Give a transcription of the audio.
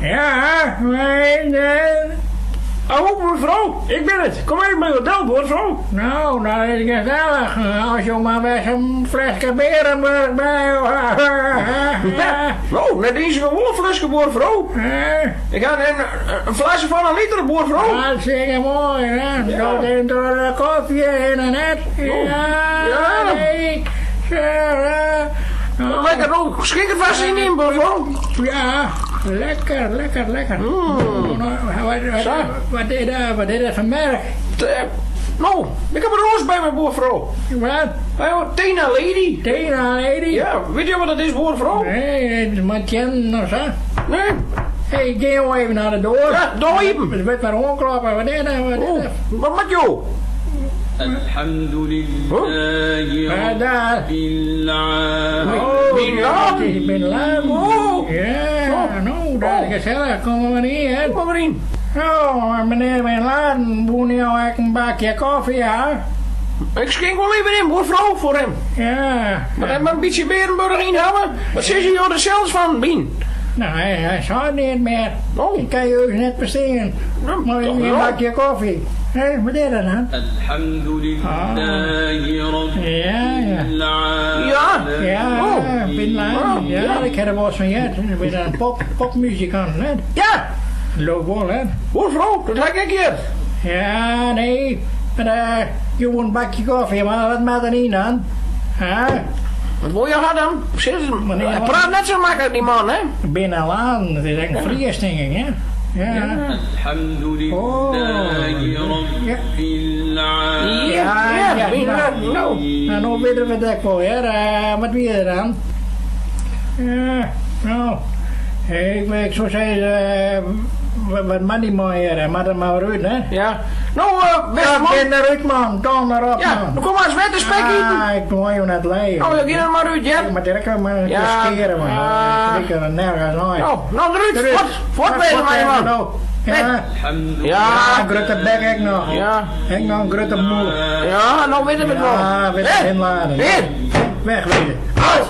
Ja, nee. Oh, mevrouw, ik ben het. Kom even met de delboord, zo. Nou, dat is gezellig. Als je maar weer zo'n flesje Berenburg bij... Nou, net eens gewoon een flesje boer, vrouw. Ik ga een flesje van een liter boer, vrouw. Hartstikke mooi, hè? Dat is door de koffie in en net. Ja, nee. Lekker ook. Schik er vast in, boer, vrouw. Ja, lekker. Wat is dat voor merk? Nou, ik heb een roos bij mijn boervrouw. Wat? Tina Lady. Tina Lady? Ja, weet je wat dat is, boervrouw? Nee, het is Matjen of zo. Nee. Hé, ga jou even naar de deur. Ja, daar even. Het wordt maar omklappen. Wat is dat? Wat met jou? Ik ben laat. Ja, nou, dat is gezellig. Kom maar in, hè. Kom maar in. Oh, meneer Bin Laden, moet jou eigenlijk een bakje koffie, ja? Ik schenk wel even in, boervrouw, voor hem. Ja. Maar hij maar een beetje Berenburg inhouden. Wat zeg je er zelfs van, Bien? Nou, hij zou niet meer. Oh. Ik kan je ook net besteden. Maar een bakje koffie. Hé, wat is dat dan? Ja, Bin Laden. Ja, ik heb er wel eens van gehad. Ik ben een popmuzikant, hè? Ja. Loop wel, hè? Boervrouw, dat ga ik hier. Ja, nee. Maar je moet een bakje koffie, maar wat maakt er niet dan? Wat wil je gaan dan? Hij praat net zo makkelijk, die man, hè? Binnen Laden, het is echt een Fries, denk ik, hè? Ja. Nou weten we dat wel, hè? Wat wil je dan? Ja, nou, ik zou zeggen, wat man niet mooi hier, maar dat maar uit, hè? Ja. Nou, beste man. Ben eruit, man. Kom erop, man. Ja, kom maar eens met de spek eten. Ja, ik wil je net leiden. Oh, je gaat maar uit, ja? Maar direct kan maar skeren, man. Ik kan er nergens nooit. Nou, eruit. Voortwezen, man. Ja, grote bek heb ik nog. Ja. Ik nog een grote moe. Ja, nou weten we het wel. Ja, weet je, inladen. Weer. Weg, weet je. Au.